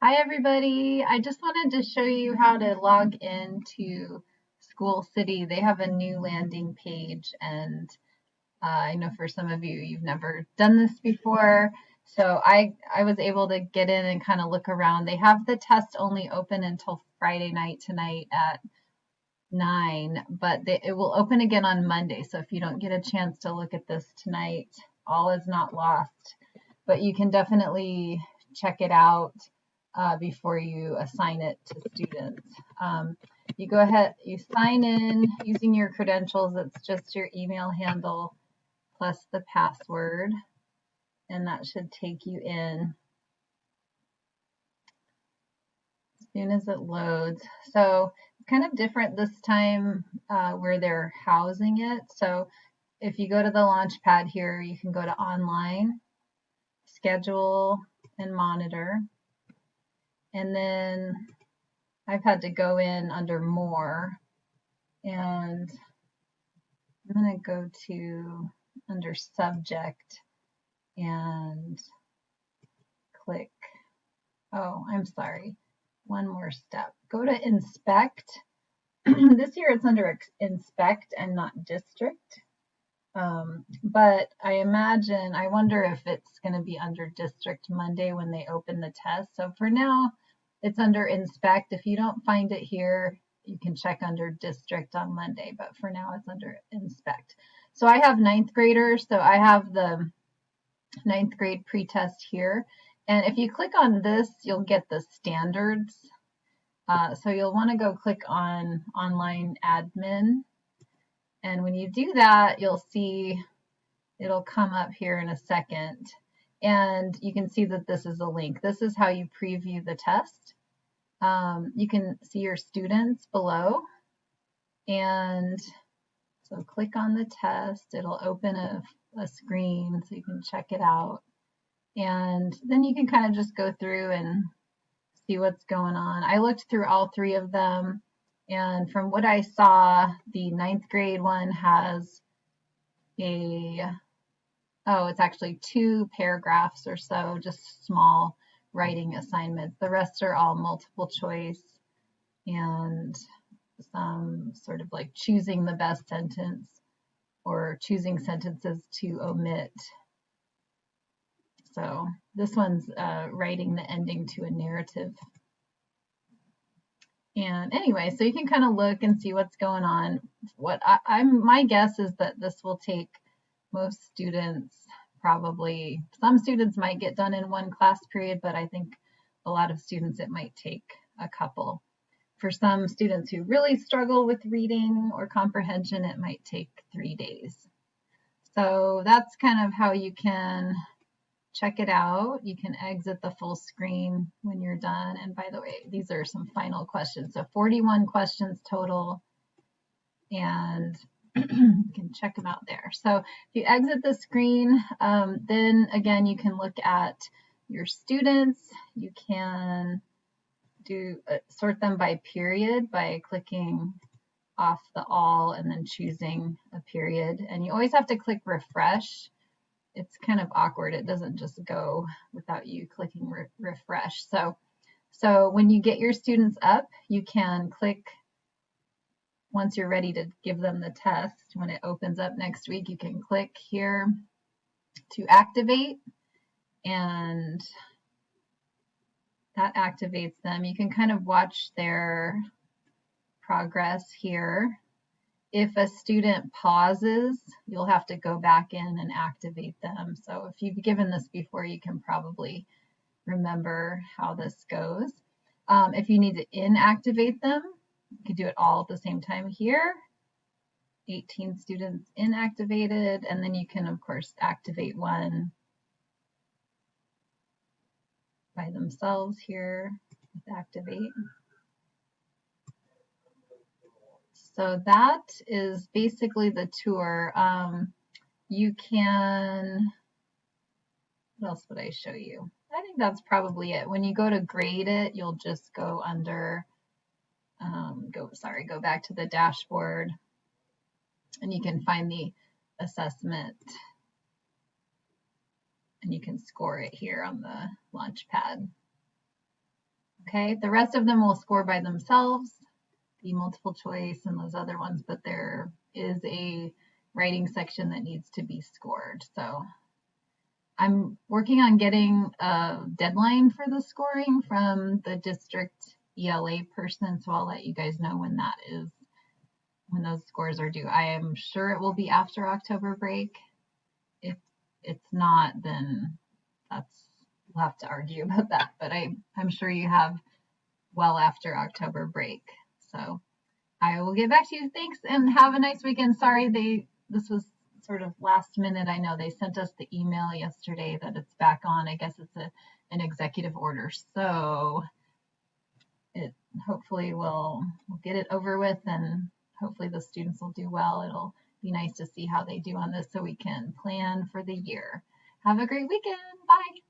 Hi everybody. I just wanted to show you how to log into School City. They have a new landing page and I know for some of you, you've never done this before. So I was able to get in and kind of look around. They have the test only open until Friday night tonight at 9, but it will open again on Monday. So if you don't get a chance to look at this tonight, all is not lost. But you can definitely check it out before you assign it to students. You go ahead, you sign in using your credentials. It's just your email handle plus the password, and that should take you in as soon as it loads. So it's kind of different this time where they're housing it. So if you go to the Launchpad here, you can go to online, schedule, and monitor. And then I've had to go in under more, and I'm going to go to under subject and click. Oh, I'm sorry. One more step. Go to inspect. This year it's under inspect and not district. But I wonder if it's going to be under district Monday when they open the test. So for now, it's under inspect. If you don't find it here, you can check under district on Monday, but for now it's under inspect. So I have 9th graders, so I have the 9th grade pretest here. And if you click on this, you'll get the standards. So you'll want to go click on online admin. And when you do that, you'll see it'll come up here in a second. And you can see that this is a link. This is how you preview the test. You can see your students below. And so click on the test. It'll open a screen so you can check it out. And then you can kind of just go through and see what's going on. I looked through all 3 of them. And from what I saw, the 9th grade one has it's actually 2 paragraphs or so, just small writing assignments. The rest are all multiple choice and some sort of like choosing the best sentence or choosing sentences to omit. So this one's writing the ending to a narrative. And anyway, so you can kind of look and see what's going on. My guess is that this will take most students probably, some students might get done in 1 class period, but I think a lot of students it might take a couple. For some students who really struggle with reading or comprehension, it might take 3 days. So that's kind of how you can check it out. You can exit the full screen when you're done. And by the way, these are some final questions. So 41 questions total, and you can check them out there. So if you exit the screen, then again, you can look at your students. You can sort them by period by clicking off the all and then choosing a period. And you always have to click refresh. It's kind of awkward. It doesn't just go without you clicking refresh. So when you get your students up, you can click, once you're ready to give them the test, when it opens up next week, you can click here to activate, and that activates them. You can kind of watch their progress here. If a student pauses, you'll have to go back in and activate them. So if you've given this before, you can probably remember how this goes. If you need to inactivate them, you can do it all at the same time here. 18 students inactivated, and then you can, of course, activate one by themselves here with activate. So that is basically the tour. You can, what else would I show you? I think that's probably it. When you go to grade it, you'll just go under, go back to the dashboard, and you can find the assessment, and you can score it here on the Launchpad. Okay, the rest of them will score by themselves, the multiple choice and those other ones, but there is a writing section that needs to be scored. So I'm working on getting a deadline for the scoring from the district ELA person, so I'll let you guys know when that is, when those scores are due. I am sure it will be after October break. If it's not, then we'll have to argue about that, but I'm sure you have well after October break. So I will get back to you. Thanks and have a nice weekend. Sorry this was sort of last minute. I know they sent us the email yesterday that it's back on. I guess it's an executive order. So it hopefully we'll get it over with, and hopefully the students will do well. It'll be nice to see how they do on this so we can plan for the year. Have a great weekend. Bye.